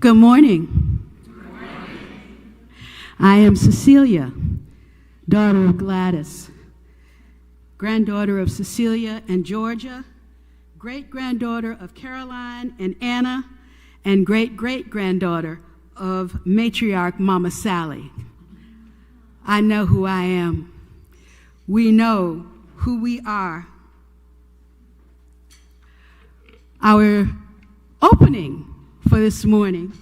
Good morning. Good morning. I am Cecilia, daughter of Gladys, granddaughter of Cecilia and Georgia, great-granddaughter of Caroline and Anna, and great-great-granddaughter of matriarch Mama Sally. I know who I am. We know who we are. Our opening for this morning,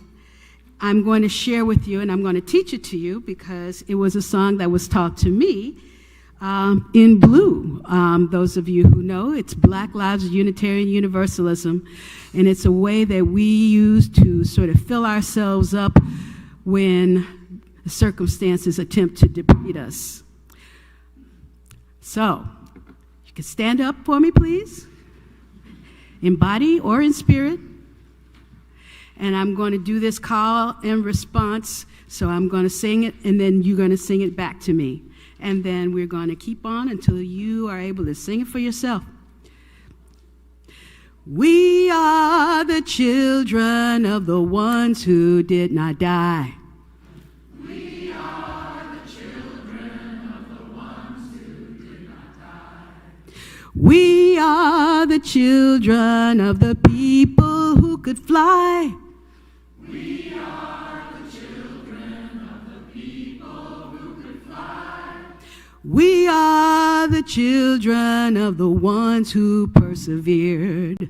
I'm going to share with you, and I'm going to teach it to you because it was a song that was taught to me in blue. Those of you who know, it's Black Lives Unitarian Universalism, and it's a way that we use to sort of fill ourselves up when circumstances attempt to deplete us. So, you can stand up for me, please, in body or in spirit. And I'm going to do this call and response. So I'm going to sing it, and then you're going to sing it back to me. And then we're going to keep on until you are able to sing it for yourself. We are the children of the ones who did not die. We are the children of the ones who did not die. We are the children of the people who could fly. We are the children of the people who could fly. We are the children of the ones who persevered.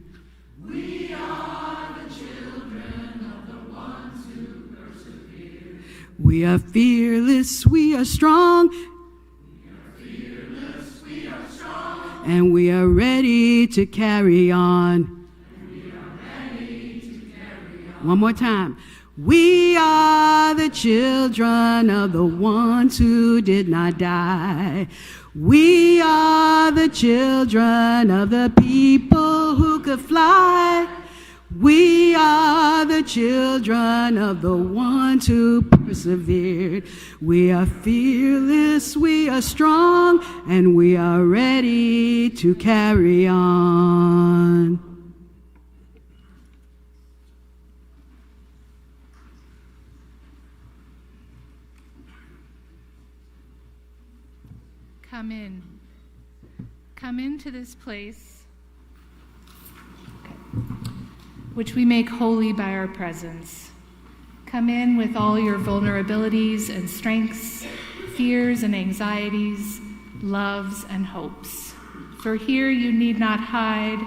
We are the children of the ones who persevered. We are fearless, we are strong. We are fearless, we are strong. And we are ready to carry on. One more time. We are the children of the ones who did not die. We are the children of the people who could fly. We are the children of the ones who persevered. We are fearless, we are strong, and we are ready to carry on. Come into this place, which we make holy by our presence. Come in with all your vulnerabilities and strengths, fears and anxieties, loves and hopes. For here you need not hide,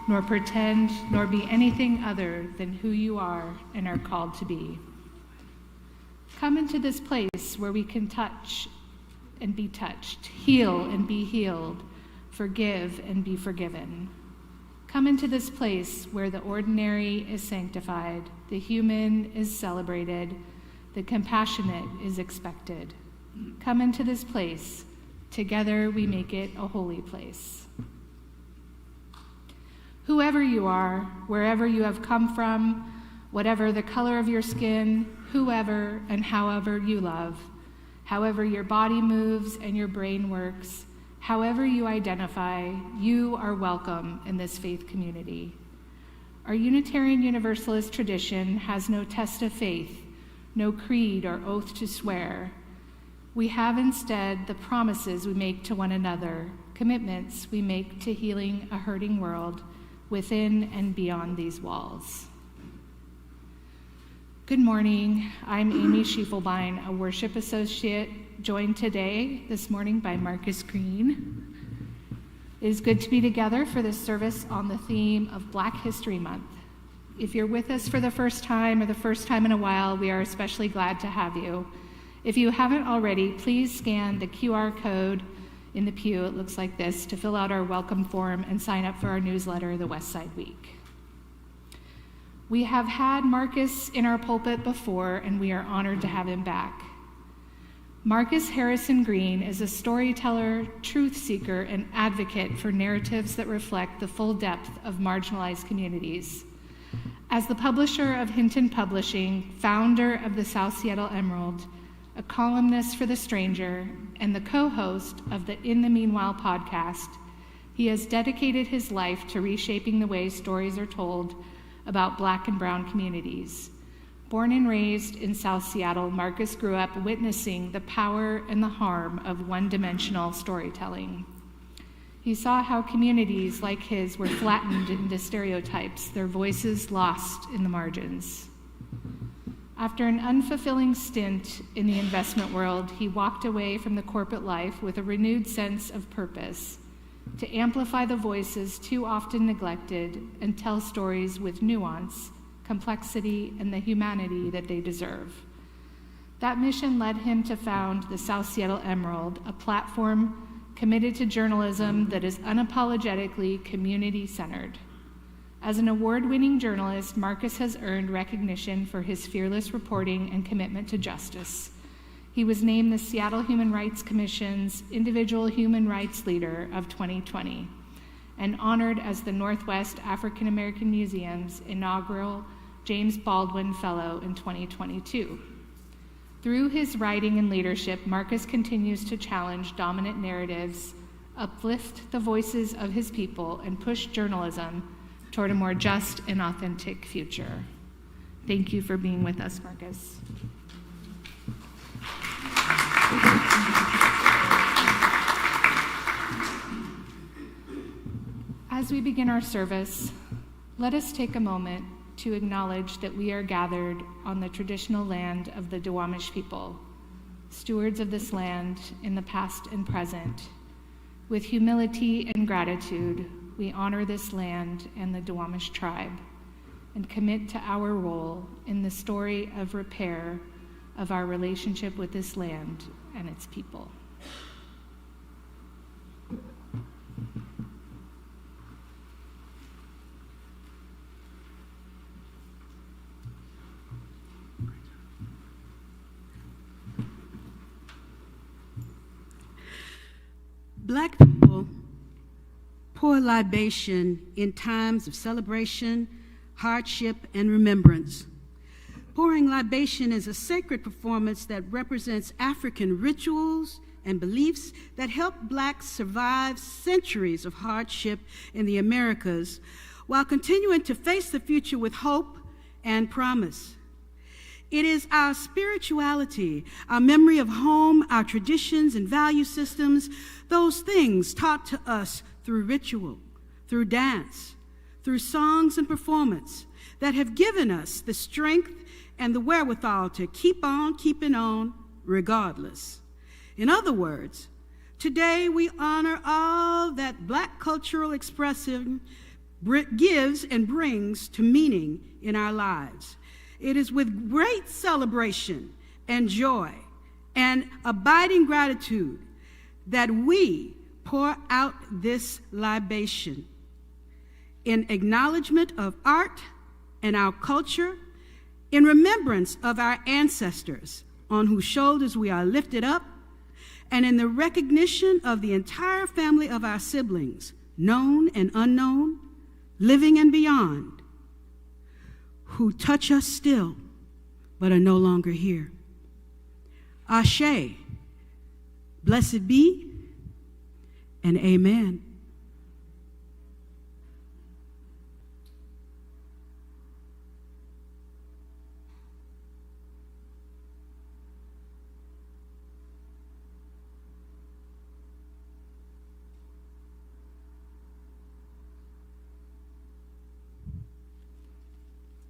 nor pretend, nor be anything other than who you are and are called to be. Come into this place where we can touch and be touched, heal and be healed, forgive and be forgiven. Come into this place where the ordinary is sanctified, the human is celebrated, the compassionate is expected. Come into this place. Together we make it a holy place. Whoever you are, wherever you have come from, whatever the color of your skin, whoever and however you love, however your body moves and your brain works, however you identify, you are welcome in this faith community. Our Unitarian Universalist tradition has no test of faith, no creed or oath to swear. We have instead the promises we make to one another, commitments we make to healing a hurting world within and beyond these walls. Good morning. I'm Amy Schiefelbein, a worship associate, joined this morning by Marcus Green. It is good to be together for this service on the theme of Black History Month. If you're with us for the first time or the first time in a while, we are especially glad to have you. If you haven't already, please scan the QR code in the pew, it looks like this, to fill out our welcome form and sign up for our newsletter, The West Side Week. We have had Marcus in our pulpit before, and we are honored to have him back. Marcus Harrison Green is a storyteller, truth seeker, and advocate for narratives that reflect the full depth of marginalized communities. As the publisher of Hinton Publishing, founder of the South Seattle Emerald, a columnist for The Stranger, and the co-host of the In the Meanwhile podcast, he has dedicated his life to reshaping the way stories are told about Black and brown communities. Born and raised in South Seattle, Marcus grew up witnessing the power and the harm of one-dimensional storytelling. He saw how communities like his were flattened into stereotypes, their voices lost in the margins. After an unfulfilling stint in the investment world, he walked away from the corporate life with a renewed sense of purpose to amplify the voices too often neglected and tell stories with nuance, complexity, and the humanity that they deserve. That mission led him to found the South Seattle Emerald, a platform committed to journalism that is unapologetically community-centered. As an award-winning journalist, Marcus has earned recognition for his fearless reporting and commitment to justice. He was named the Seattle Human Rights Commission's Individual Human Rights Leader of 2020 and honored as the Northwest African American Museum's inaugural James Baldwin Fellow in 2022. Through his writing and leadership, Marcus continues to challenge dominant narratives, uplift the voices of his people, and push journalism toward a more just and authentic future. Thank you for being with us, Marcus. As we begin our service, let us take a moment to acknowledge that we are gathered on the traditional land of the Duwamish people, stewards of this land in the past and present. With humility and gratitude, we honor this land and the Duwamish tribe and commit to our role in the story of repair of our relationship with this land and its people. Black people pour libation in times of celebration, hardship, and remembrance. Pouring libation is a sacred performance that represents African rituals and beliefs that helped Blacks survive centuries of hardship in the Americas while continuing to face the future with hope and promise. It is our spirituality, our memory of home, our traditions and value systems, those things taught to us through ritual, through dance, through songs and performance, that have given us the strength and the wherewithal to keep on keeping on regardless. In other words, today we honor all that Black cultural expression gives and brings to meaning in our lives. It is with great celebration and joy and abiding gratitude that we pour out this libation in acknowledgement of art and our culture, in remembrance of our ancestors on whose shoulders we are lifted up, and in the recognition of the entire family of our siblings, known and unknown, living and beyond, who touch us still, but are no longer here. Ashe, blessed be, and amen.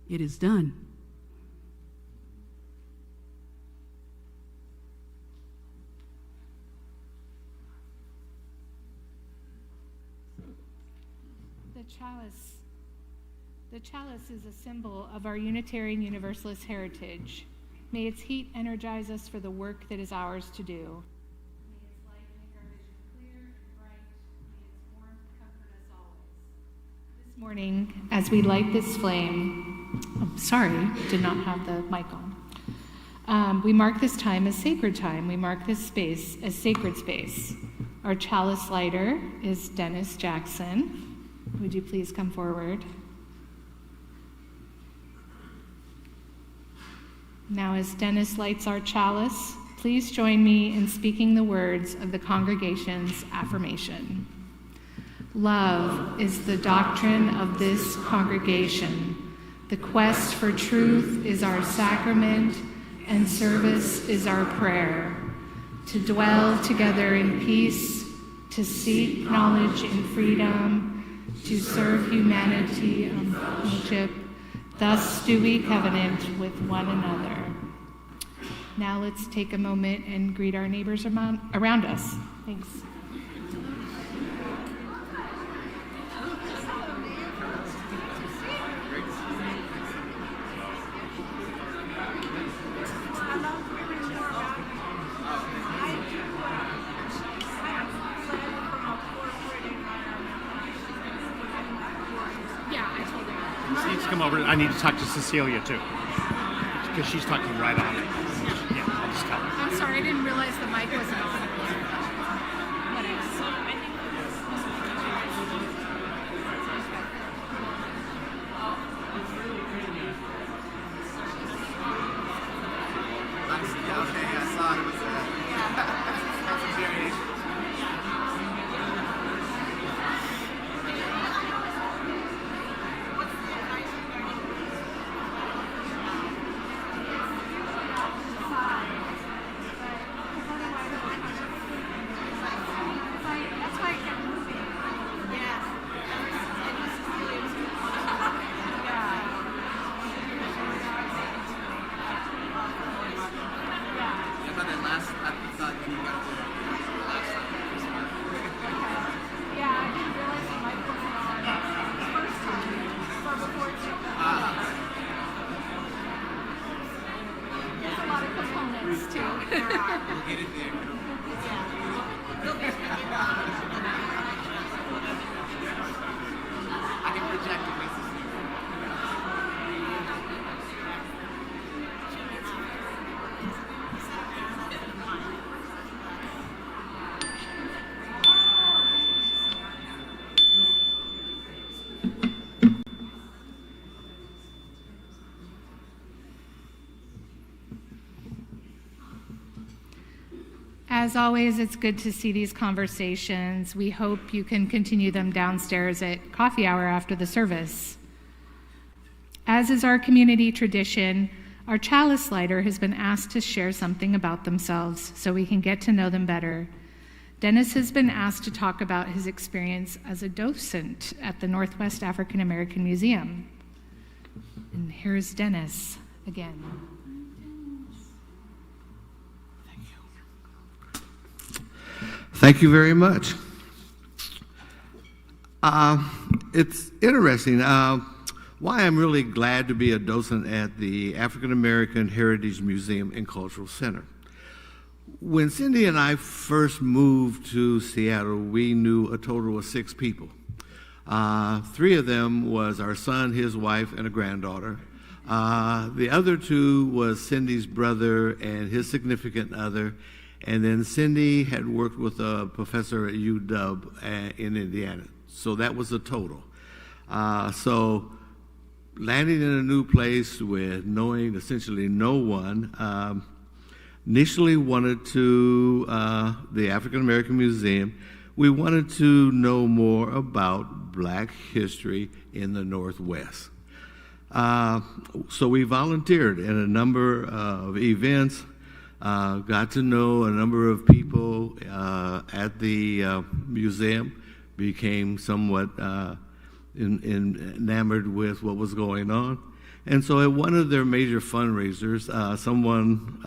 It is done. The chalice is a symbol of our Unitarian Universalist heritage. May its heat energize us for the work that is ours to do. May its light make our vision clear and bright. May its warmth comfort us always. This morning, as we light this flame, did not have the mic on. We mark this time as sacred time. We mark this space as sacred space. Our chalice lighter is Dennis Jackson. Would you please come forward? Now, as Dennis lights our chalice, please join me in speaking the words of the congregation's affirmation. Love is the doctrine of this congregation. The quest for truth is our sacrament, and service is our prayer. To dwell together in peace, to seek knowledge in freedom, to serve humanity in fellowship, thus do we covenant with one another. Now let's take a moment and greet our neighbors around us. Thanks. She needs to come over. I need to talk to Cecilia too, because she's talking right on it. Yeah, I'll just tell her. I'm sorry, I didn't realize the mic wasn't on. Okay, I saw it was that's a variation. That's why I kept moving. Yeah. I thought that last, I thought you got to last time. Yeah, I didn't realize the mic wasn't on the first time. Or before it took There's a lot of components too. There are. We'll get it there. I can project it, Mrs. As always, it's good to see these conversations. We hope you can continue them downstairs at coffee hour after the service. As is our community tradition, our chalice lighter has been asked to share something about themselves so we can get to know them better. Dennis has been asked to talk about his experience as a docent at the Northwest African American Museum. And here's Dennis again. Thank you very much. It's interesting why I'm really glad to be a docent at the African American Heritage Museum and Cultural Center. When Cindy and I first moved to Seattle, we knew a total of 6 people. 3 of them was our son, his wife, and a granddaughter. The other 2 was Cindy's brother and his significant other. And then Cindy had worked with a professor at UW in Indiana. So that was a total. So landing in a new place with knowing essentially no one, initially wanted to, the African American Museum, we wanted to know more about Black history in the Northwest. So we volunteered in a number of events. Got to know a number of people at the museum, became somewhat enamored with what was going on. And so at one of their major fundraisers, someone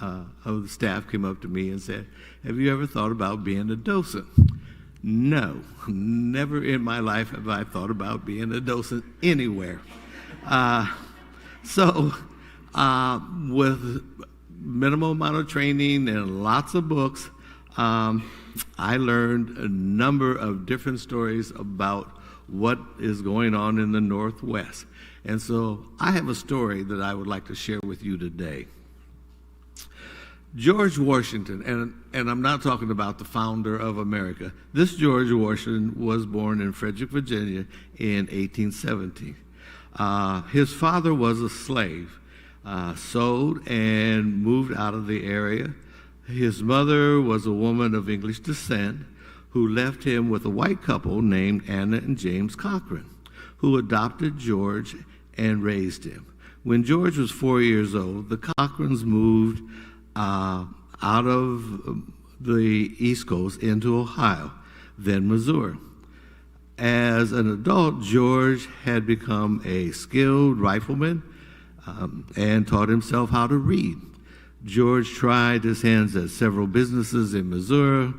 of the staff came up to me and said, "Have you ever thought about being a docent?" No, never in my life have I thought about being a docent anywhere. So with minimal amount of training and lots of books, I learned a number of different stories about what is going on in the Northwest. And so I have a story that I would like to share with you today. George Washington, and I'm not talking about the founder of America. This George Washington was born in Frederick, Virginia in 1870. His father was a slave. Sold and moved out of the area. His mother was a woman of English descent who left him with a white couple named Anna and James Cochran, who adopted George and raised him. When George was 4 years old, the Cochrans moved out of the East Coast into Ohio, then Missouri. As an adult, George had become a skilled rifleman and taught himself how to read. George tried his hands at several businesses in Missouri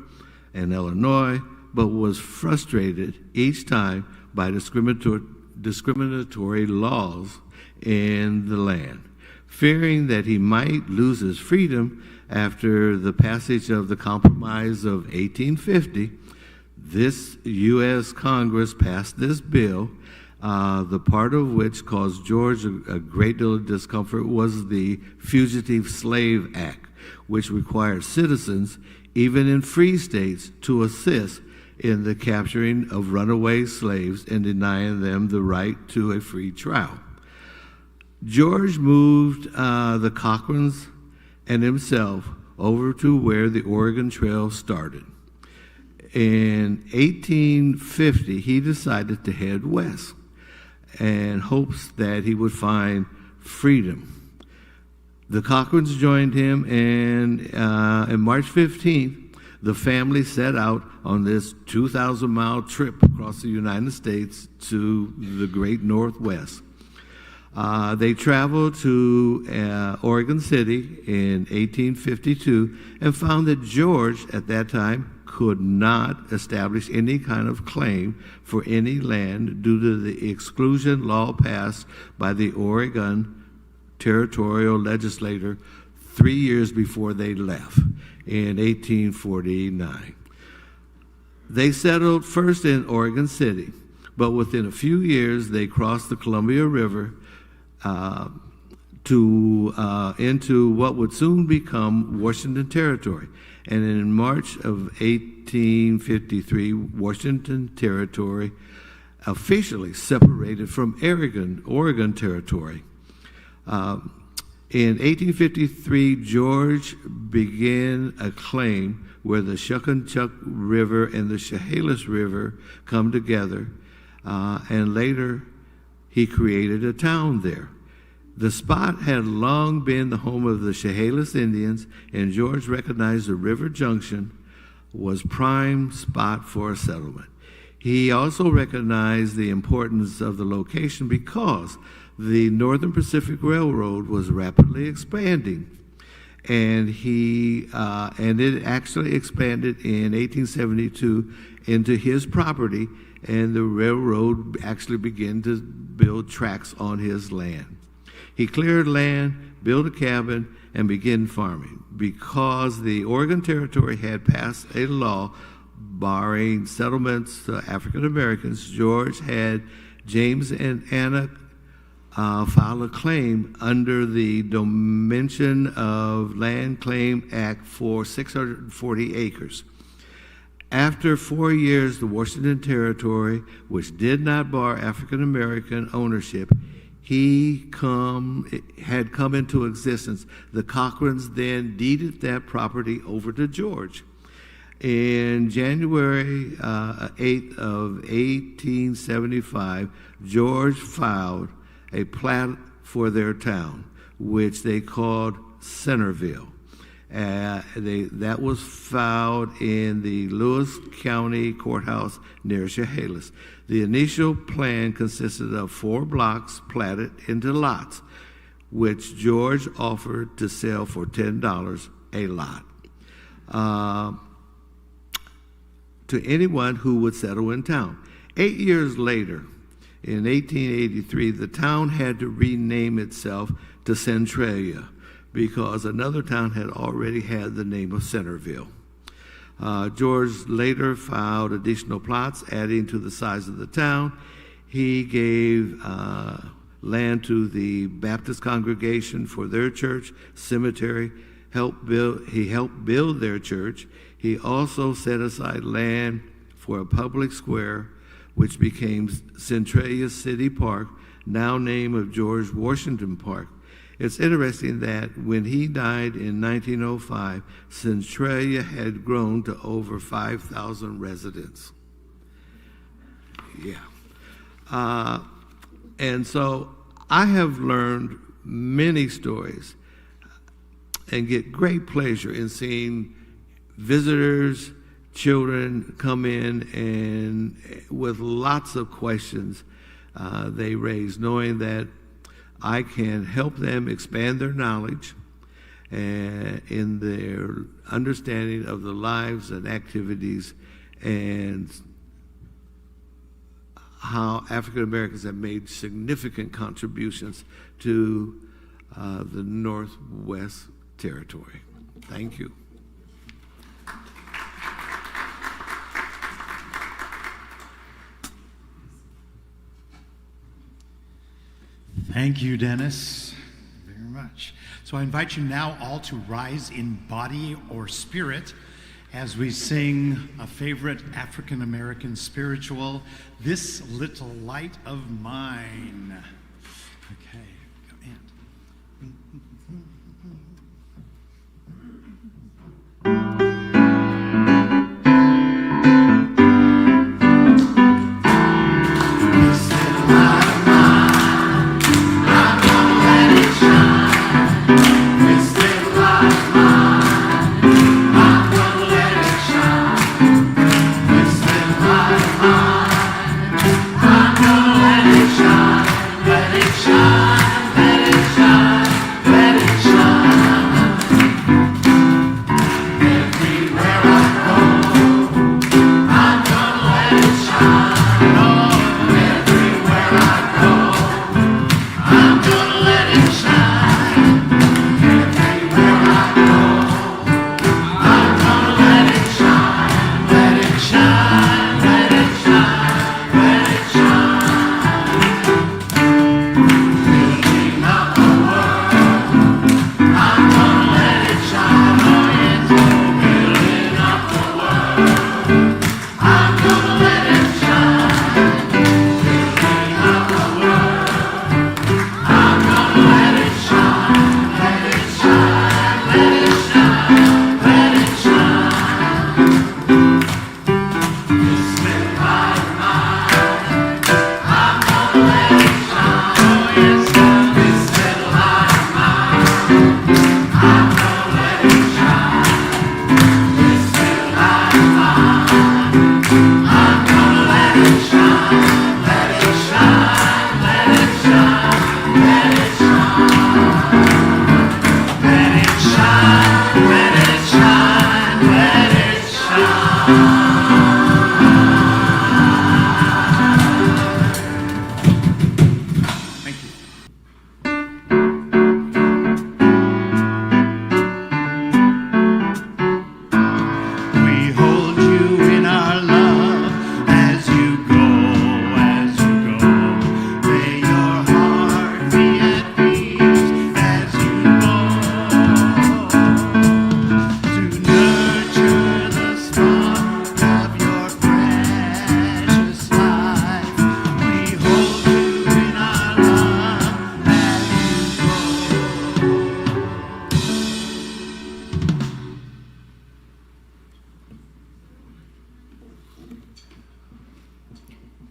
and Illinois, but was frustrated each time by discriminatory laws in the land. Fearing that he might lose his freedom after the passage of the Compromise of 1850, this U.S. Congress passed this bill. The part of which caused George a great deal of discomfort was the Fugitive Slave Act, which required citizens, even in free states, to assist in the capturing of runaway slaves and denying them the right to a free trial. George moved the Cochrans and himself over to where the Oregon Trail started. In 1850, he decided to head west in hopes that he would find freedom. The Cochrans joined him, and on March 15th, the family set out on this 2,000-mile trip across the United States to the great Northwest. They traveled to Oregon City in 1852 and found that George, at that time, could not establish any kind of claim for any land due to the exclusion law passed by the Oregon territorial legislature 3 years before they left in 1849. They settled first in Oregon City, but within a few years they crossed the Columbia River into what would soon become Washington Territory. And in March of 1853, Washington Territory officially separated from Oregon Territory. In 1853, George began a claim where the Shuckenchuck River and the Chehalis River come together, and later he created a town there. The spot had long been the home of the Chehalis Indians, and George recognized the river junction was prime spot for a settlement. He also recognized the importance of the location because the Northern Pacific Railroad was rapidly expanding, and it actually expanded in 1872 into his property, and the railroad actually began to build tracks on his land. He cleared land, built a cabin, and began farming. Because the Oregon Territory had passed a law barring settlements to African Americans, George had James and Anna file a claim under the Dimension of Land Claim Act for 640 acres. After 4 years, the Washington Territory, which did not bar African American ownership, had come into existence. The Cochrans then deeded that property over to George. In January 8th of 1875, George filed a plat for their town, which they called Centerville. That was filed in the Lewis County Courthouse near Chehalis. The initial plan consisted of 4 blocks platted into lots, which George offered to sell for $10 a lot to anyone who would settle in town. 8 years later, in 1883, the town had to rename itself to Centralia because another town had already had the name of Centerville. George later filed additional plots adding to the size of the town. He gave land to the Baptist congregation for their church, cemetery. He helped build their church. He also set aside land for a public square, which became Centralia City Park, now named of George Washington Park. It's interesting that when he died in 1905, Centralia had grown to over 5,000 residents. Yeah. And so I have learned many stories and get great pleasure in seeing visitors, children come in and with lots of questions they raise, knowing that I can help them expand their knowledge and in their understanding of the lives and activities and how African Americans have made significant contributions to the Northwest Territory. Thank you. Thank you, Dennis, very much. So I invite you now all to rise in body or spirit as we sing a favorite African American spiritual, "This Little Light of Mine." Okay, go in.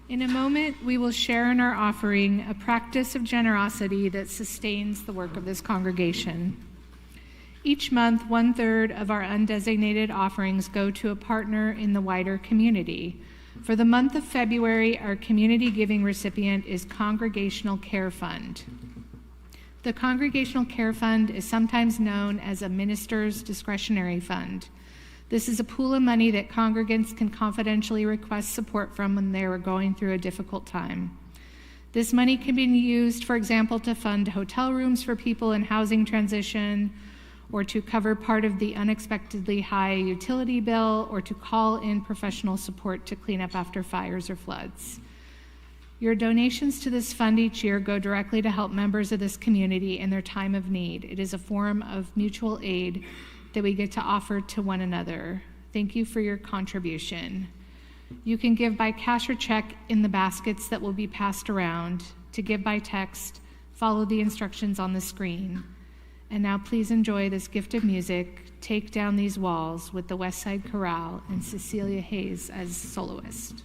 In a moment, we will share in our offering a practice of generosity that sustains the work of this congregation. Each month, 1/3 of our undesignated offerings go to a partner in the wider community. For the month of February, our community giving recipient is Congregational Care Fund. The Congregational Care Fund is sometimes known as a minister's discretionary fund. This is a pool of money that congregants can confidentially request support from when they are going through a difficult time. This money can be used, for example, to fund hotel rooms for people in housing transition, or to cover part of the unexpectedly high utility bill, or to call in professional support to clean up after fires or floods. Your donations to this fund each year go directly to help members of this community in their time of need. It is a form of mutual aid that we get to offer to one another. Thank you for your contribution. You can give by cash or check in the baskets that will be passed around. To give by text, follow the instructions on the screen. And now please enjoy this gift of music, Take Down These Walls, with the West Side Chorale and Cecilia Hayes as soloist.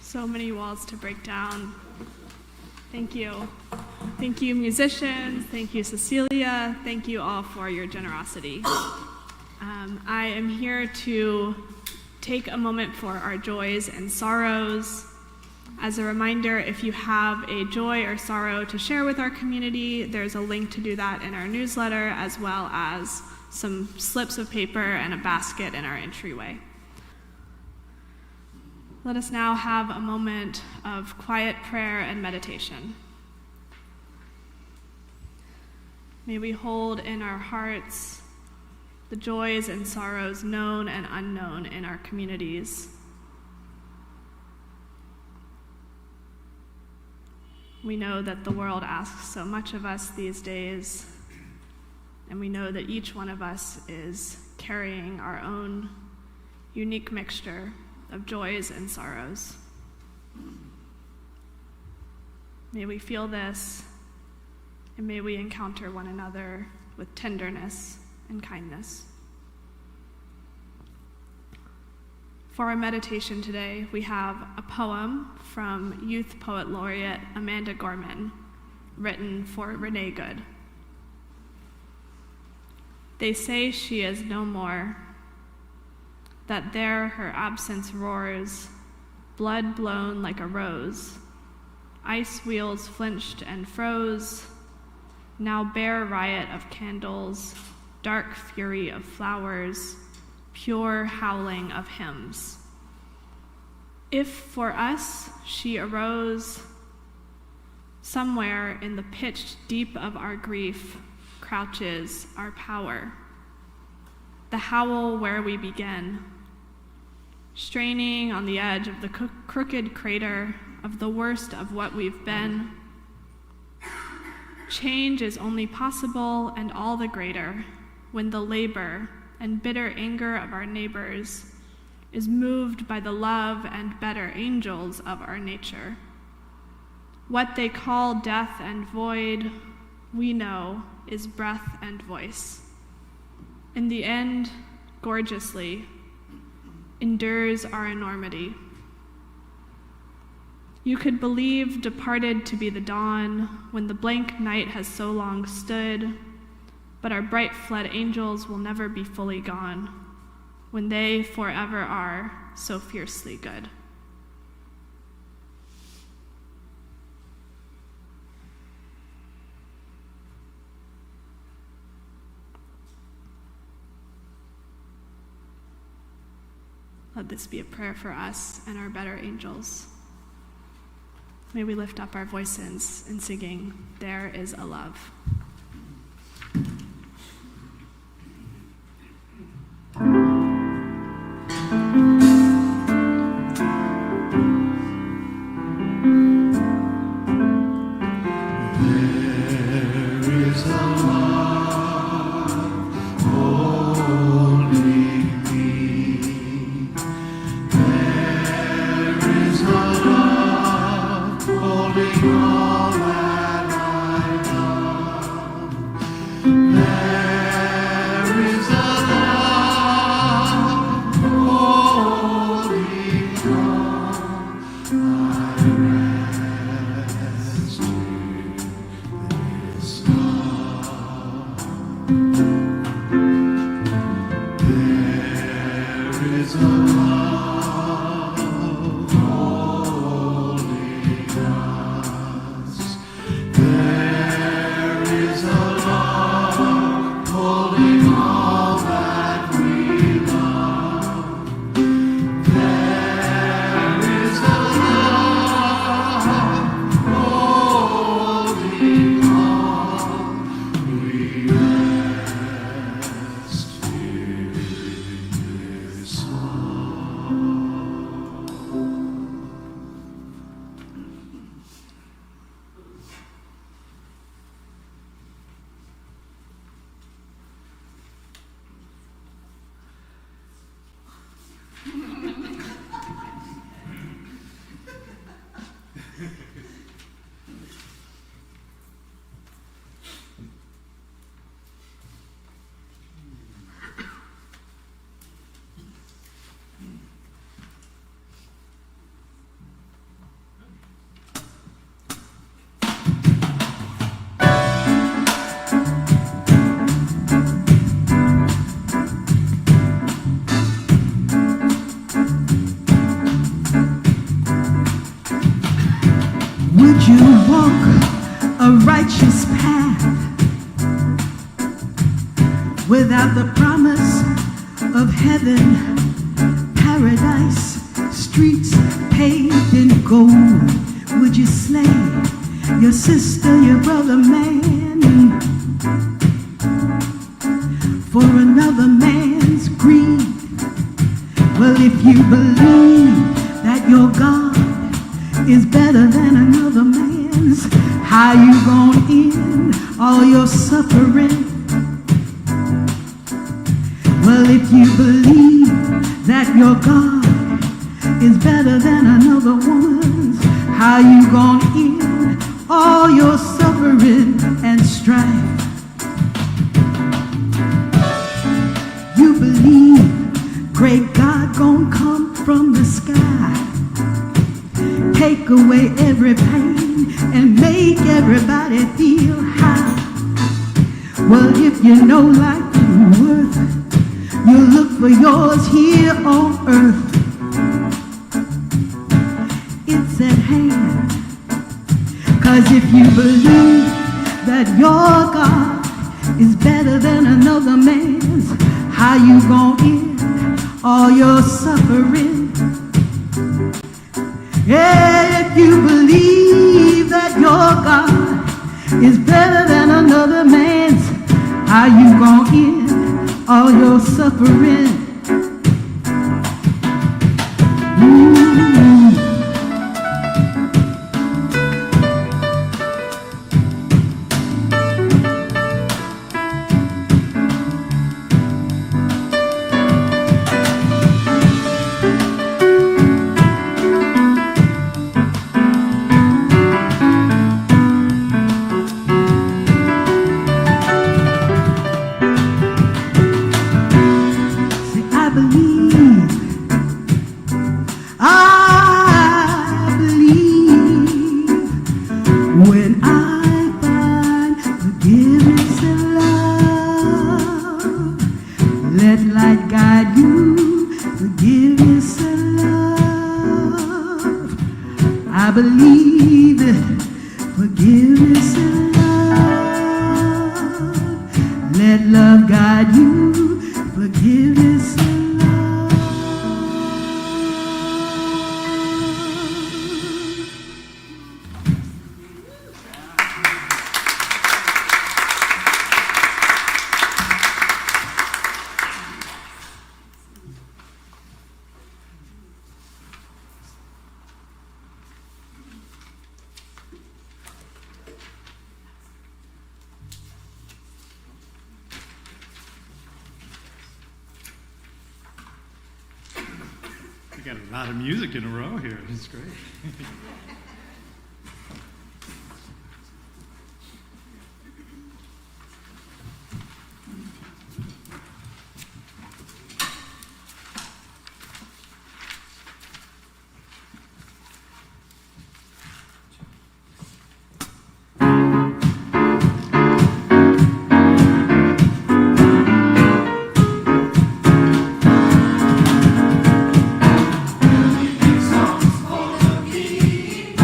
So many walls to break down. Thank you. Thank you, musicians. Thank you, Cecilia. Thank you all for your generosity. I am here to take a moment for our joys and sorrows. As a reminder, if you have a joy or sorrow to share with our community, there's a link to do that in our newsletter, as well as some slips of paper and a basket in our entryway. Let us now have a moment of quiet prayer and meditation. May we hold in our hearts the joys and sorrows known and unknown in our communities. We know that the world asks so much of us these days, and we know that each one of us is carrying our own unique mixture of joys and sorrows. May we feel this, and may we encounter one another with tenderness and kindness. For our meditation today, we have a poem from Youth Poet Laureate Amanda Gorman, written for Renee Good. They say she is no more, that there her absence roars, blood blown like a rose. Ice wheels flinched and froze, now bare riot of candles, dark fury of flowers, pure howling of hymns. If for us she arose, somewhere in the pitched deep of our grief crouches our power, the howl where we begin, straining on the edge of the crooked crater of the worst of what we've been. Change is only possible and all the greater when the labor and bitter anger of our neighbors is moved by the love and better angels of our nature. What they call death and void, we know is breath and voice. In the end, gorgeously, endures our enormity. You could believe departed to be the dawn when the blank night has so long stood, but our bright fled angels will never be fully gone when they forever are so fiercely good. Let this be a prayer for us and our better angels. May we lift up our voices in singing, There is a Love. Would you walk a righteous path without the promise of heaven, paradise, streets paved in gold? Would you slay your sister, your brother, man, for another man's greed? Well, if you believe that your God is better than another man's, how you gonna end all your suffering? Well, if you believe that your God is better than another woman's, how you gonna end all your suffering and strife. You believe great God gon' come from the sky, take away every pain and make everybody feel high. Well, if you know life is worth, you look for yours here on earth. It's at hand. 'Cause if you believe that your God is better than another man's, how you gonna end all your suffering? Yeah, if you believe that your God is better than another man's, how you gonna end all your suffering? When I find forgiveness and love, let light guide you. Forgiveness and love, I believe it. Forgiveness and love, let love guide you. Forgiveness and We got a lot of music in a row here. It's great. Songs for the King.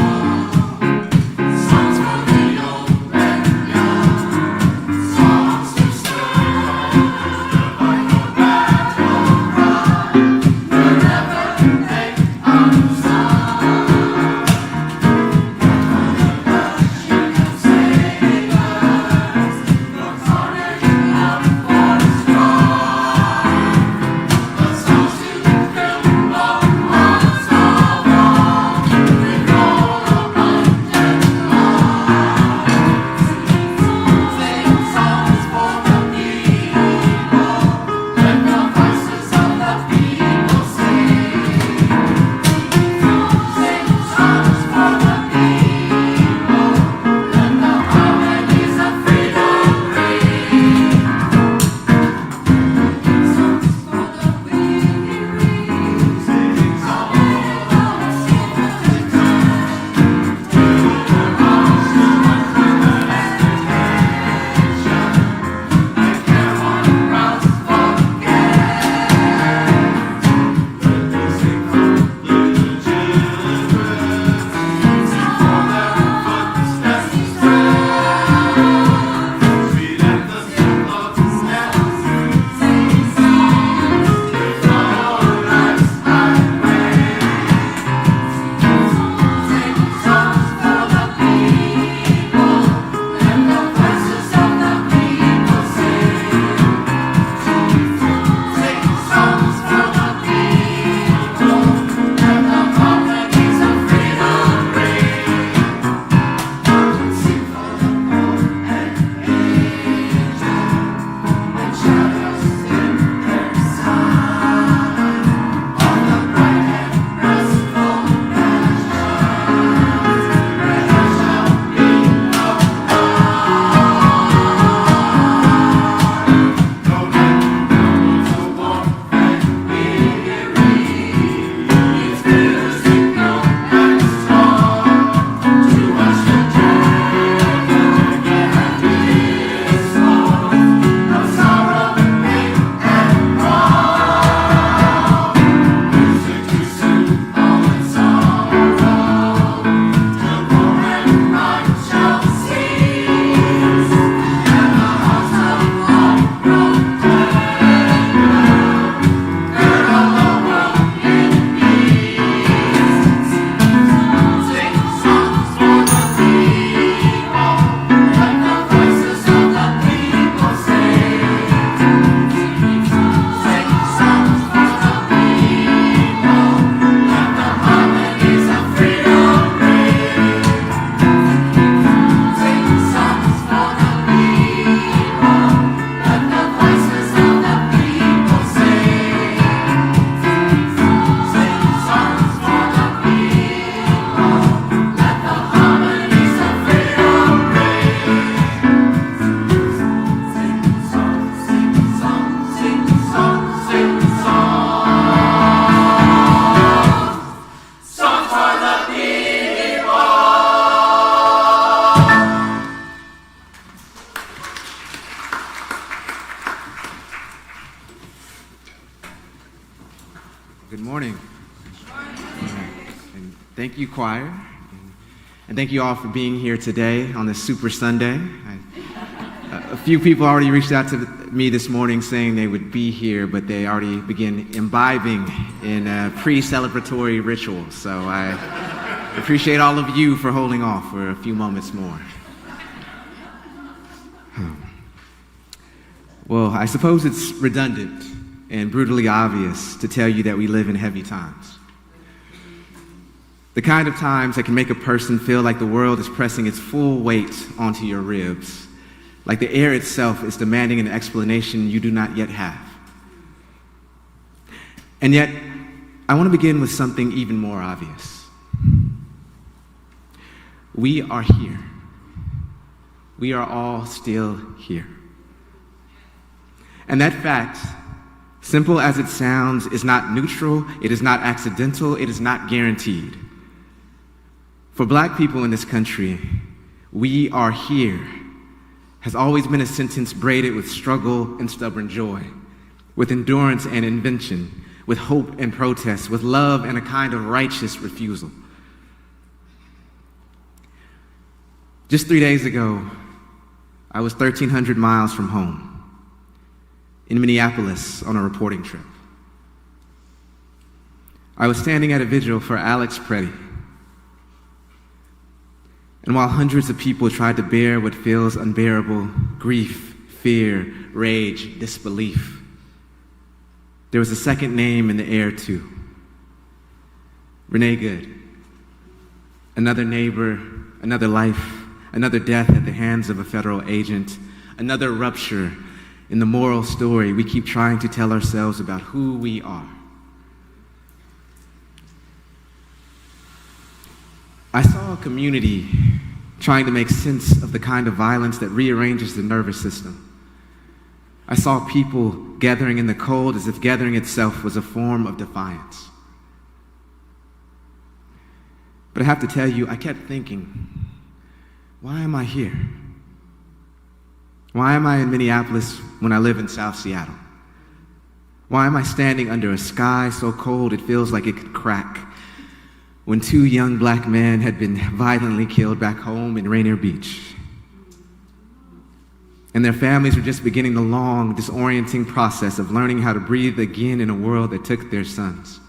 thank you, choir. And thank you all for being here today on this Super Sunday. A few people already reached out to me this morning saying they would be here, but they already begin imbibing in pre-celebratory rituals. So I appreciate all of you for holding off for a few moments more. Well, I suppose it's redundant and brutally obvious to tell you that we live in heavy times. The kind of times that can make a person feel like the world is pressing its full weight onto your ribs, like the air itself is demanding an explanation you do not yet have. And yet, I want to begin with something even more obvious. We are here. We are all still here. And that fact, simple as it sounds, is not neutral, it is not accidental, it is not guaranteed. For Black people in this country, we are here has always been a sentence braided with struggle and stubborn joy, with endurance and invention, with hope and protest, with love and a kind of righteous refusal. Just 3 days ago, I was 1,300 miles from home, in Minneapolis on a reporting trip. I was standing at a vigil for Alex Preddy. And while hundreds of people tried to bear what feels unbearable, grief, fear, rage, disbelief, there was a second name in the air too. Renee Good. Another neighbor, another life, another death at the hands of a federal agent, another rupture in the moral story we keep trying to tell ourselves about who we are. I saw a community trying to make sense of the kind of violence that rearranges the nervous system. I saw people gathering in the cold as if gathering itself was a form of defiance. But I have to tell you, I kept thinking, why am I here? Why am I in Minneapolis when I live in South Seattle? Why am I standing under a sky so cold it feels like it could crack, when 2 young Black men had been violently killed back home in Rainier Beach? And their families were just beginning the long, disorienting process of learning how to breathe again in a world that took their sons.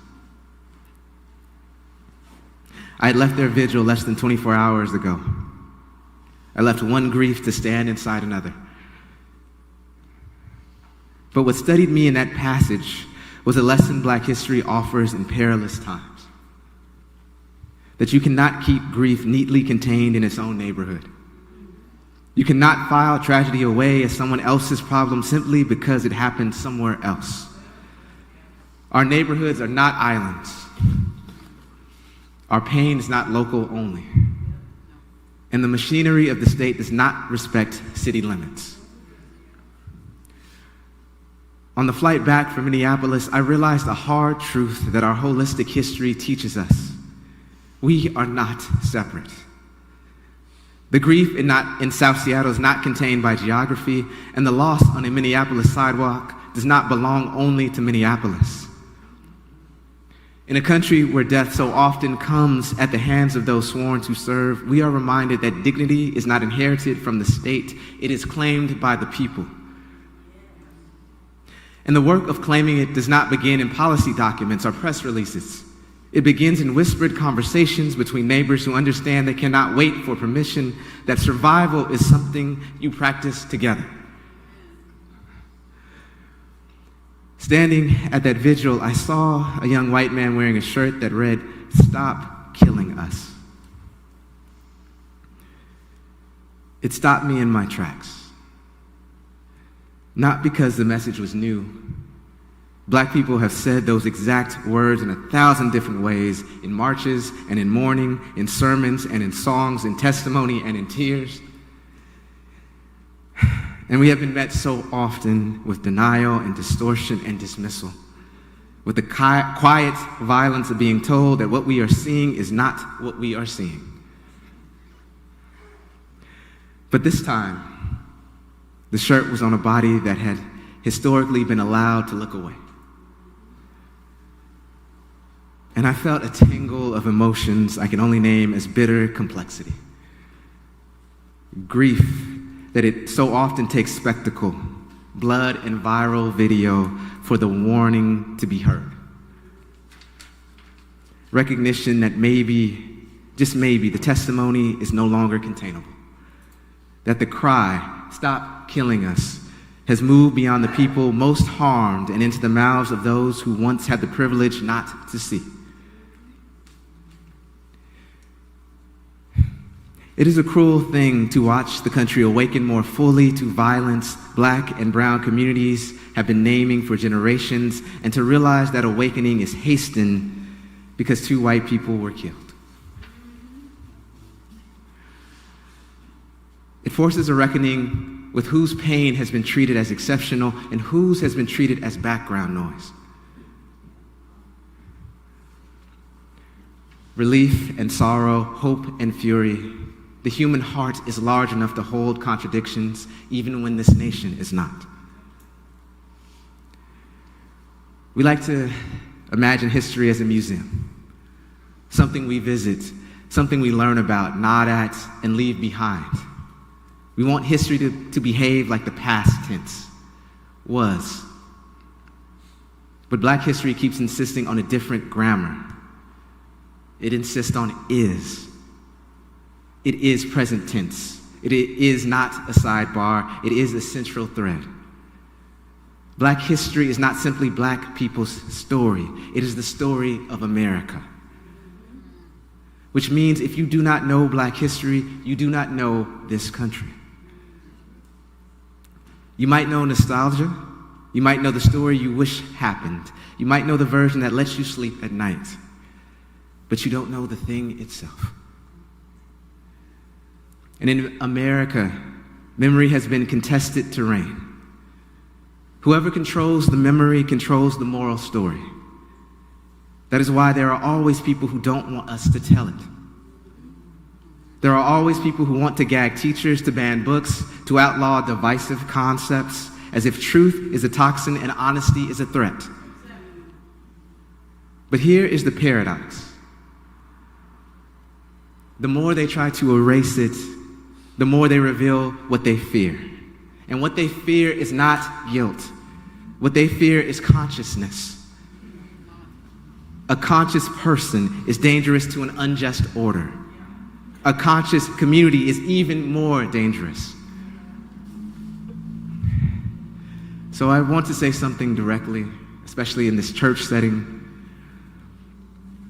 I had left their vigil less than 24 hours ago. I left one grief to stand inside another. But what studied me in that passage was a lesson Black history offers in perilous times. That you cannot keep grief neatly contained in its own neighborhood. You cannot file tragedy away as someone else's problem simply because it happened somewhere else. Our neighborhoods are not islands. Our pain is not local only. And the machinery of the state does not respect city limits. On the flight back from Minneapolis, I realized a hard truth that our holistic history teaches us. We are not separate. The grief in South Seattle is not contained by geography, and the loss on a Minneapolis sidewalk does not belong only to Minneapolis. In a country where death so often comes at the hands of those sworn to serve, we are reminded that dignity is not inherited from the state, it is claimed by the people. And the work of claiming it does not begin in policy documents or press releases. It begins in whispered conversations between neighbors who understand they cannot wait for permission, that survival is something you practice together. Standing at that vigil, I saw a young white man wearing a shirt that read, "Stop killing us." It stopped me in my tracks. Not because the message was new. Black people have said those exact words in 1,000 different ways, in marches and in mourning, in sermons and in songs, in testimony and in tears. And we have been met so often with denial and distortion and dismissal, with the quiet violence of being told that what we are seeing is not what we are seeing. But this time, the shirt was on a body that had historically been allowed to look away. and I felt a tangle of emotions I can only name as bitter complexity. Grief that it so often takes spectacle, blood, and viral video for the warning to be heard. Recognition that maybe, just maybe, the testimony is no longer containable. That the cry, "Stop killing us," has moved beyond the people most harmed and into the mouths of those who once had the privilege not to see. It is a cruel thing to watch the country awaken more fully to violence Black and brown communities have been naming for generations, and to realize that awakening is hastened because 2 white people were killed. It forces a reckoning with whose pain has been treated as exceptional and whose has been treated as background noise. Relief and sorrow, hope and fury. The human heart is large enough to hold contradictions, even when this nation is not. We like to imagine history as a museum, something we visit, something we learn about, nod at, and leave behind. We want history to behave like the past tense was. But Black history keeps insisting on a different grammar. It insists on is. It is present tense. It is not a sidebar. It is a central thread. Black history is not simply Black people's story. It is the story of America. Which means if you do not know Black history, you do not know this country. You might know nostalgia. You might know the story you wish happened. You might know the version that lets you sleep at night. But you don't know the thing itself. And in America, memory has been contested terrain. Whoever controls the memory controls the moral story. That is why there are always people who don't want us to tell it. There are always people who want to gag teachers, to ban books, to outlaw divisive concepts, as if truth is a toxin and honesty is a threat. But here is the paradox. The more they try to erase it, the more they reveal what they fear. And what they fear is not guilt. What they fear is consciousness. A conscious person is dangerous to an unjust order. A conscious community is even more dangerous. So I want to say something directly, especially in this church setting,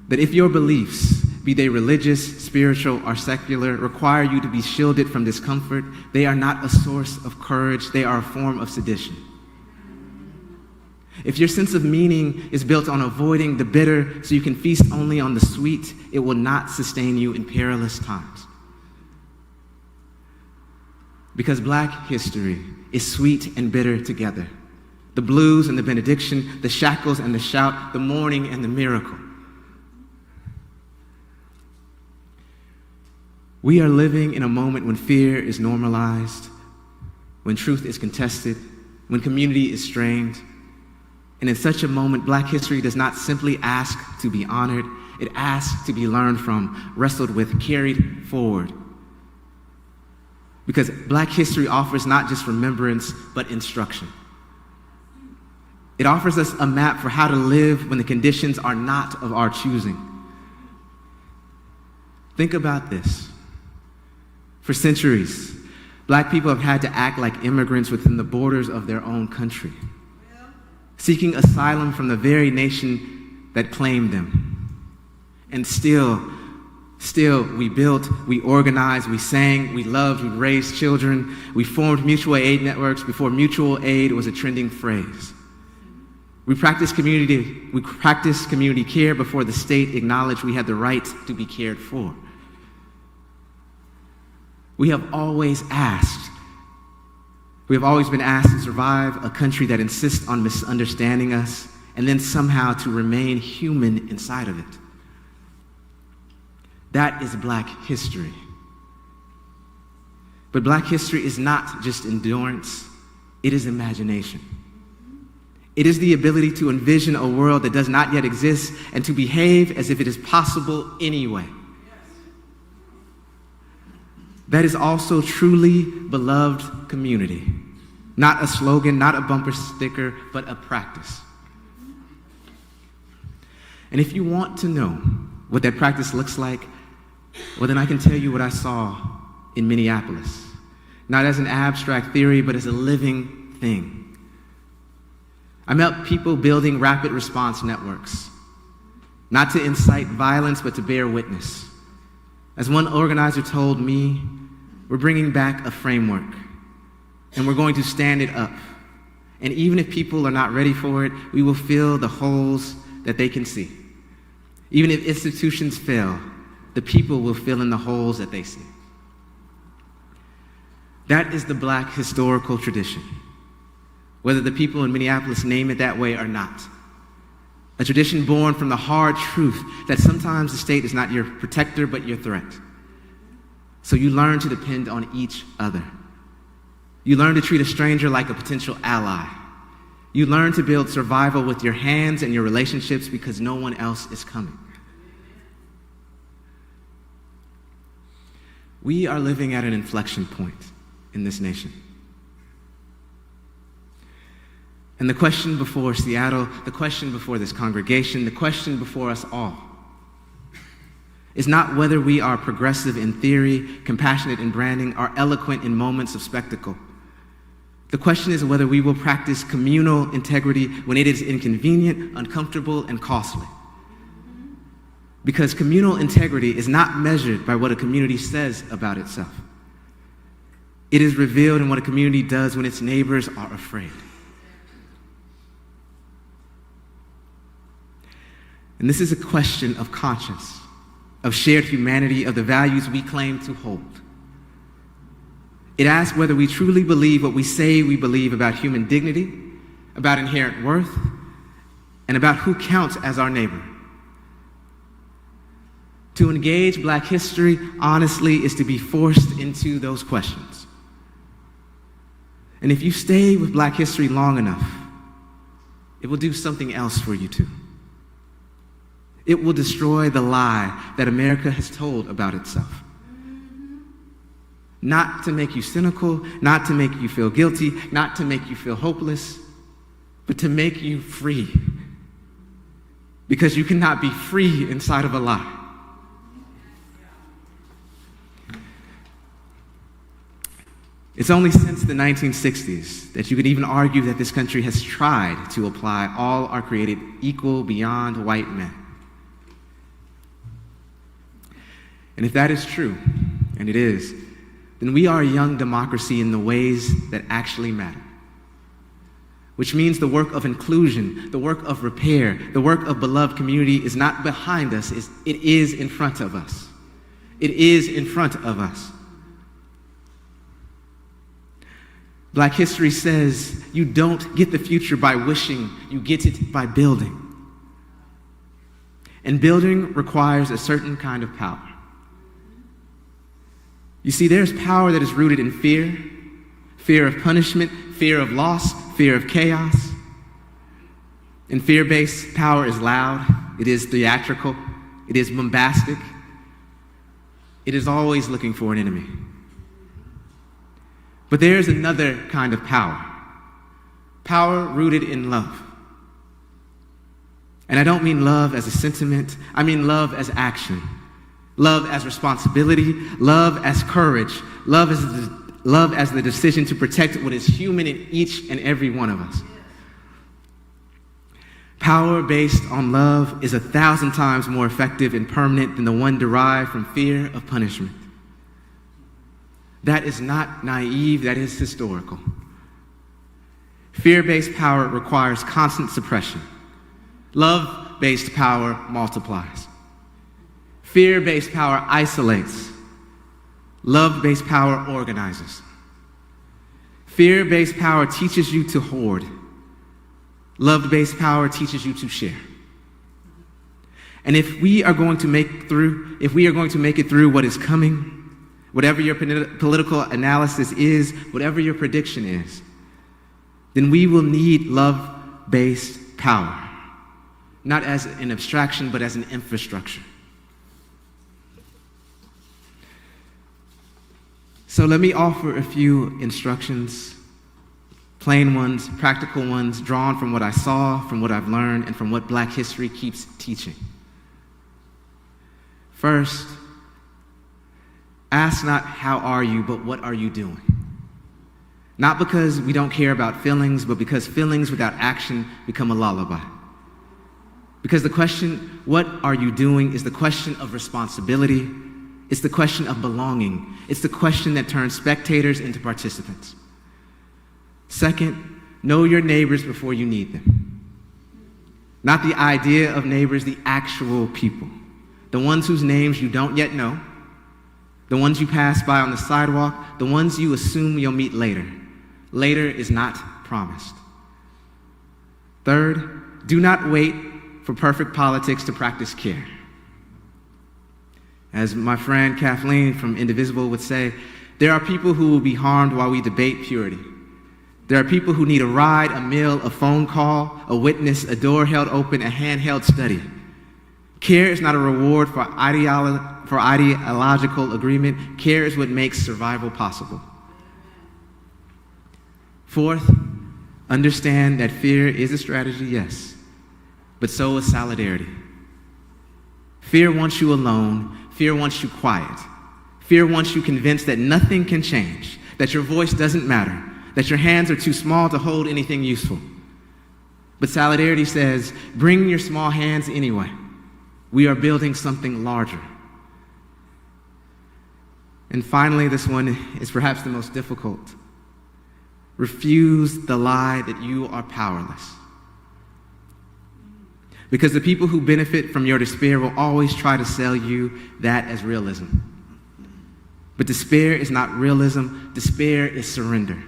that if your beliefs, be they religious, spiritual, or secular, require you to be shielded from discomfort, they are not a source of courage, they are a form of sedition. If your sense of meaning is built on avoiding the bitter so you can feast only on the sweet, it will not sustain you in perilous times. Because Black history is sweet and bitter together. The blues and the benediction, the shackles and the shout, the mourning and the miracle. We are living in a moment when fear is normalized, when truth is contested, when community is strained. And in such a moment, Black history does not simply ask to be honored, it asks to be learned from, wrestled with, carried forward. Because Black history offers not just remembrance, but instruction. It offers us a map for how to live when the conditions are not of our choosing. Think about this. For centuries, Black people have had to act like immigrants within the borders of their own country, seeking asylum from the very nation that claimed them. And still, we built, we organized, we sang, we loved, we raised children, we formed mutual aid networks before mutual aid was a trending phrase. We practiced community care before the state acknowledged we had the right to be cared for. We have always been asked to survive a country that insists on misunderstanding us and then somehow to remain human inside of it. That is Black history. But Black history is not just endurance, it is imagination. It is the ability to envision a world that does not yet exist and to behave as if it is possible anyway. That is also truly beloved community. Not a slogan, not a bumper sticker, but a practice. And if you want to know what that practice looks like, well, then I can tell you what I saw in Minneapolis. Not as an abstract theory, but as a living thing. I met people building rapid response networks, not to incite violence, but to bear witness. As one organizer told me, we're bringing back a framework, and we're going to stand it up. And even if people are not ready for it, we will fill the holes that they can see. Even if institutions fail, the people will fill in the holes that they see. That is the Black historical tradition, whether the people in Minneapolis name it that way or not. A tradition born from the hard truth that sometimes the state is not your protector, but your threat. So you learn to depend on each other. You learn to treat a stranger like a potential ally. You learn to build survival with your hands and your relationships because no one else is coming. We are living at an inflection point in this nation. And the question before Seattle, the question before this congregation, the question before us all is not whether we are progressive in theory, compassionate in branding, or eloquent in moments of spectacle. The question is whether we will practice communal integrity when it is inconvenient, uncomfortable, and costly. Because communal integrity is not measured by what a community says about itself. It is revealed in what a community does when its neighbors are afraid. And this is a question of conscience, of shared humanity, of the values we claim to hold. It asks whether we truly believe what we say we believe about human dignity, about inherent worth, and about who counts as our neighbor. To engage Black history, honestly, is to be forced into those questions. And if you stay with Black history long enough, it will do something else for you too. It will destroy the lie that America has told about itself. Not to make you cynical, not to make you feel guilty, not to make you feel hopeless, but to make you free. Because you cannot be free inside of a lie. It's only since the 1960s that you could even argue that this country has tried to apply all are created equal beyond white men. And if that is true, and it is, then we are a young democracy in the ways that actually matter. Which means the work of inclusion, the work of repair, the work of beloved community is not behind us, it is in front of us. It is in front of us. Black history says you don't get the future by wishing, you get it by building. And building requires a certain kind of power. You see, there's power that is rooted in fear, fear of punishment, fear of loss, fear of chaos. And fear-based power is loud, it is theatrical, it is bombastic, it is always looking for an enemy. But there's another kind of power, power rooted in love. And I don't mean love as a sentiment, I mean love as action. Love as responsibility, love as courage, love as the decision to protect what is human in each and every one of us. Power based on love is 1,000 times more effective and permanent than the one derived from fear of punishment. That is not naive, that is historical. Fear-based power requires constant suppression. Love-based power multiplies. Fear-based power isolates. Love-based power organizes. Fear-based power teaches you to hoard. Love-based power teaches you to share. And if we are going to make it through what is coming, whatever your political analysis is, whatever your prediction is, then we will need love love-based power, not as an abstraction, but as an infrastructure. So let me offer a few instructions, plain ones, practical ones, drawn from what I saw, from what I've learned, and from what Black history keeps teaching. First, ask not how are you, but what are you doing? Not because we don't care about feelings, but because feelings without action become a lullaby. Because the question, what are you doing, is the question of responsibility. It's the question of belonging. It's the question that turns spectators into participants. Second, know your neighbors before you need them. Not the idea of neighbors, the actual people. The ones whose names you don't yet know. The ones you pass by on the sidewalk. The ones you assume you'll meet later. Later is not promised. Third, do not wait for perfect politics to practice care. As my friend Kathleen from Indivisible would say, there are people who will be harmed while we debate purity. There are people who need a ride, a meal, a phone call, a witness, a door held open, a handheld study. Care is not a reward for ideological agreement. Care is what makes survival possible. Fourth, understand that fear is a strategy, yes, but so is solidarity. Fear wants you alone. Fear wants you quiet. Fear wants you convinced that nothing can change, that your voice doesn't matter, that your hands are too small to hold anything useful. But solidarity says, bring your small hands anyway. We are building something larger. And finally, this one is perhaps the most difficult. Refuse the lie that you are powerless. Because the people who benefit from your despair will always try to sell you that as realism. But despair is not realism. Despair is surrender.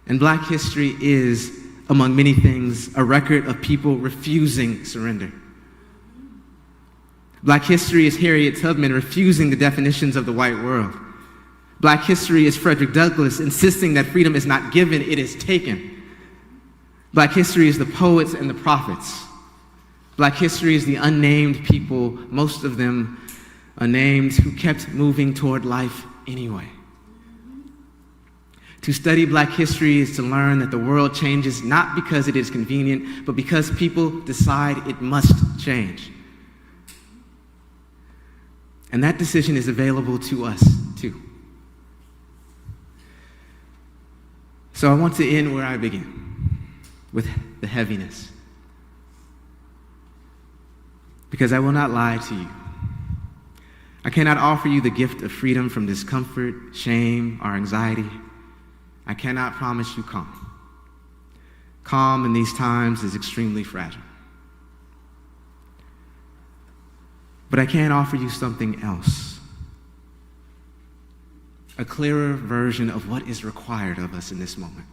And Black history is, among many things, a record of people refusing surrender. Black history is Harriet Tubman refusing the definitions of the white world. Black history is Frederick Douglass insisting that freedom is not given, it is taken. Black history is the poets and the prophets. Black history is the unnamed people, most of them unnamed, who kept moving toward life anyway. To study Black history is to learn that the world changes not because it is convenient, but because people decide it must change. And that decision is available to us, too. So I want to end where I began, with the heaviness. Because I will not lie to you. I cannot offer you the gift of freedom from discomfort, shame, or anxiety. I cannot promise you calm. Calm in these times is extremely fragile. But I can offer you something else. A clearer version of what is required of us in this moment.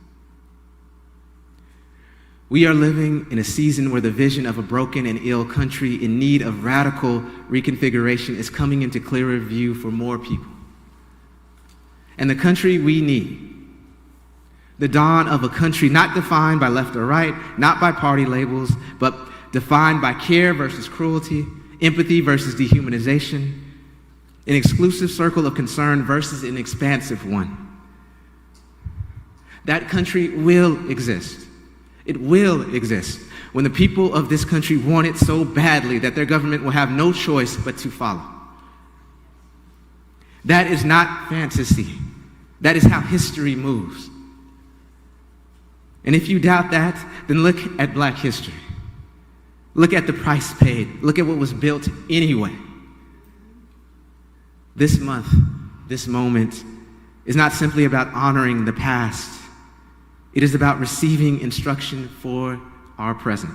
We are living in a season where the vision of a broken and ill country in need of radical reconfiguration is coming into clearer view for more people. And the country we need, the dawn of a country not defined by left or right, not by party labels, but defined by care versus cruelty, empathy versus dehumanization, an exclusive circle of concern versus an expansive one. That country will exist. It will exist when the people of this country want it so badly that their government will have no choice but to follow. That is not fantasy. That is how history moves. And if you doubt that, then look at Black history. Look at the price paid. Look at what was built anyway. This month, this moment, is not simply about honoring the past. It is about receiving instruction for our present.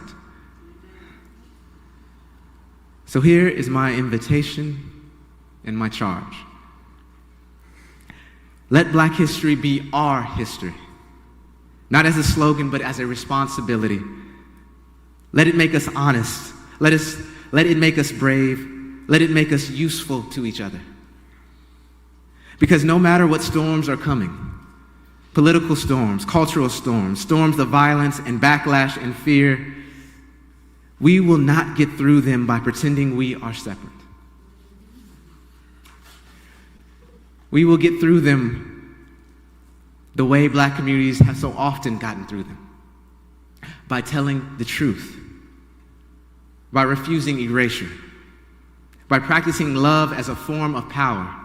So here is my invitation and my charge. Let Black history be our history. Not as a slogan, but as a responsibility. Let it make us honest. Let it make us brave. Let it make us useful to each other. Because no matter what storms are coming, political storms, cultural storms, storms of violence and backlash and fear, we will not get through them by pretending we are separate. We will get through them the way Black communities have so often gotten through them, by telling the truth, by refusing erasure, by practicing love as a form of power,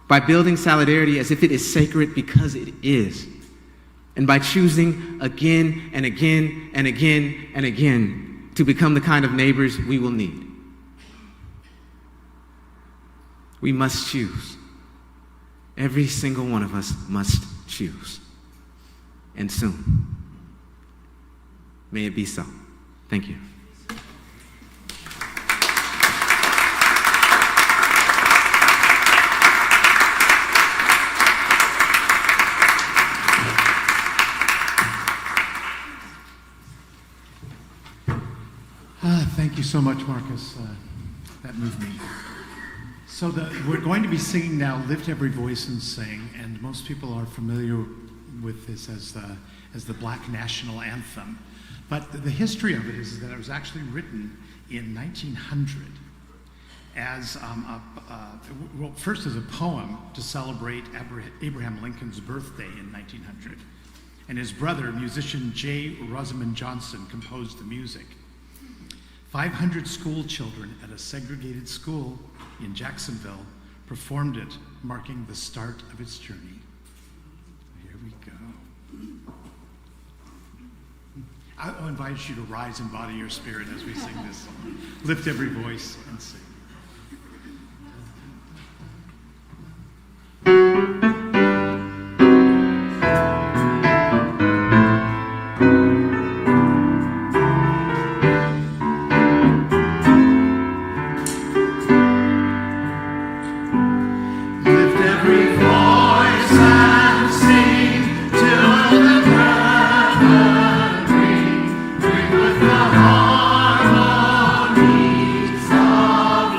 by building solidarity as if it is sacred because it is, and by choosing again and again and again and again to become the kind of neighbors we will need. We must choose. Every single one of us must choose. And soon. May it be so. Thank you. Thank you so much, Marcus. That moved me. So we're going to be singing now, Lift Every Voice and Sing, and most people are familiar with this as the Black National Anthem. But the history of it is that it was actually written in 1900 as, first as a poem to celebrate Abraham Lincoln's birthday in 1900. And his brother, musician J. Rosamond Johnson, composed the music. 500 school children at a segregated school in Jacksonville performed it, marking the start of its journey. Here we go. I'll invite you to rise and body your spirit as we sing this song. Lift every voice and sing. Harmonies of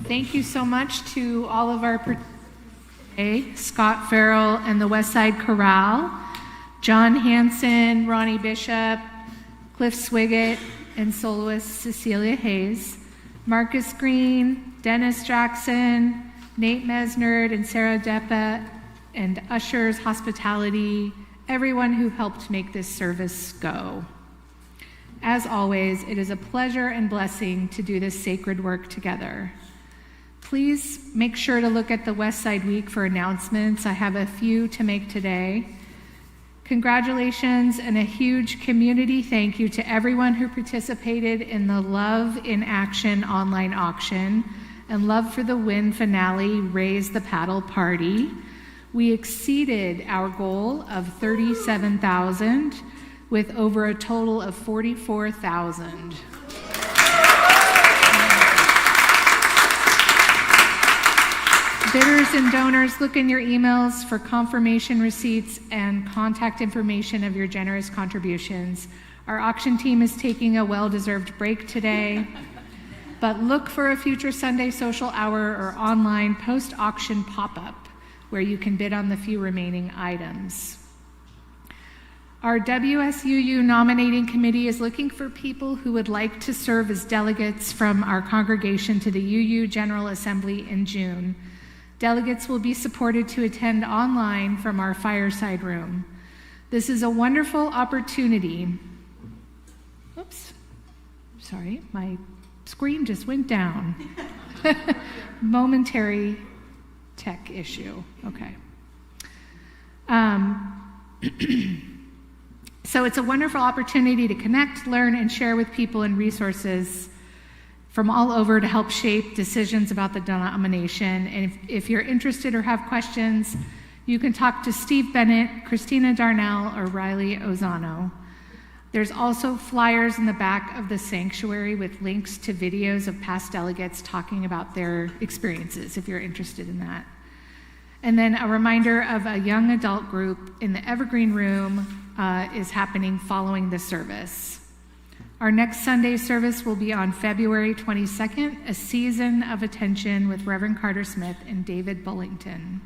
Thank you so much to all of our participants today, Scott Farrell and the Westside Chorale, John Hansen, Ronnie Bishop, Cliff Swiggett, and soloist Cecilia Hayes, Marcus Green, Dennis Jackson, Nate Mesnard, and Sarah Deppa, and ushers, hospitality, everyone who helped make this service go. As always, it is a pleasure and blessing to do this sacred work together. Please make sure to look at the Westside Week for announcements. I have a few to make today. Congratulations and a huge community thank you to everyone who participated in the Love in Action online auction and Love for the Win finale Raise the Paddle Party. We exceeded our goal of 37,000 with over a total of 44,000. Bidders and donors, look in your emails for confirmation receipts and contact information of your generous contributions. Our auction team is taking a well-deserved break today, but look for a future Sunday social hour or online post-auction pop-up where you can bid on the few remaining items. Our WSUU nominating committee is looking for people who would like to serve as delegates from our congregation to the UU General Assembly in June. Delegates will be supported to attend online from our fireside room. This is a wonderful opportunity. Oops, sorry, my screen just went down. Momentary tech issue, okay. So it's a wonderful opportunity to connect, learn, and share with people and resources from all over to help shape decisions about the denomination. And if you're interested or have questions, you can talk to Steve Bennett, Christina Darnell, or Riley Ozano. There's also flyers in the back of the sanctuary with links to videos of past delegates talking about their experiences, if you're interested in that. And then a reminder of a young adult group in the Evergreen Room is happening following the service. Our next Sunday service will be on February 22nd, a season of attention with Reverend Carter Smith and David Bullington.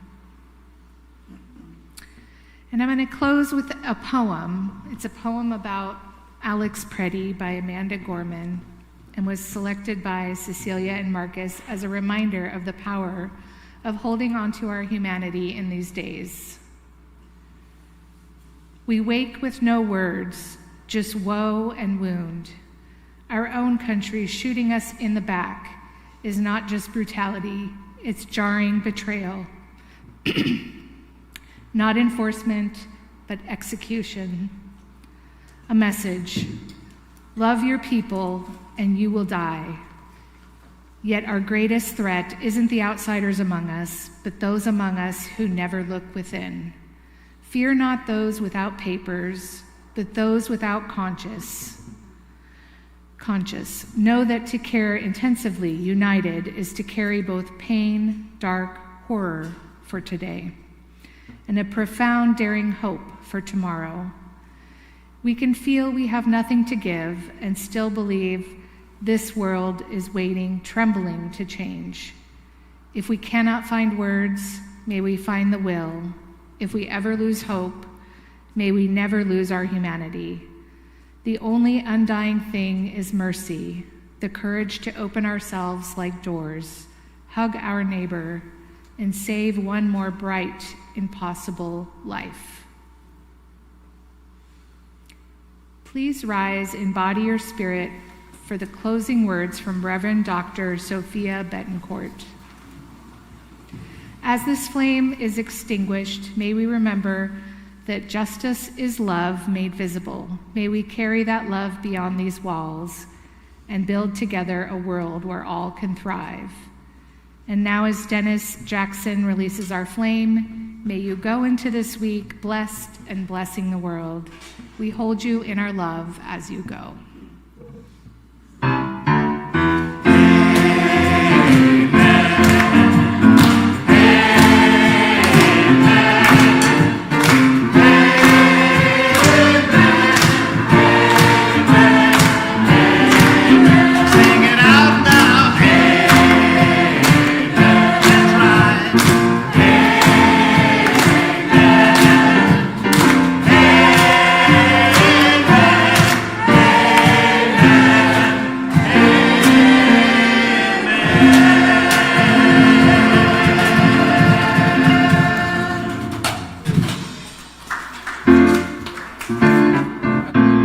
And I'm going to close with a poem. It's a poem about Alex Preddy by Amanda Gorman and was selected by Cecilia and Marcus as a reminder of the power of holding on to our humanity in these days. We wake with no words, just woe and wound. Our own country shooting us in the back is not just brutality, it's jarring betrayal. Not enforcement, but execution. A message: love your people and you will die. Yet our greatest threat isn't the outsiders among us, but those among us who never look within. Fear not those without papers, but those without conscience. Know that to care intensively, united, is to carry both pain, dark, horror for today, and a profound, daring hope for tomorrow. We can feel we have nothing to give and still believe this world is waiting, trembling to change. If we cannot find words, may we find the will. If we ever lose hope, may we never lose our humanity. The only undying thing is mercy, the courage to open ourselves like doors, hug our neighbor, and save one more bright, impossible life. Please rise in body or spirit for the closing words from Reverend Dr. Sophia Betancourt. As this flame is extinguished, may we remember that justice is love made visible. May we carry that love beyond these walls and build together a world where all can thrive. And now, as Dennis Jackson releases our flame, may you go into this week blessed and blessing the world. We hold you in our love as you go.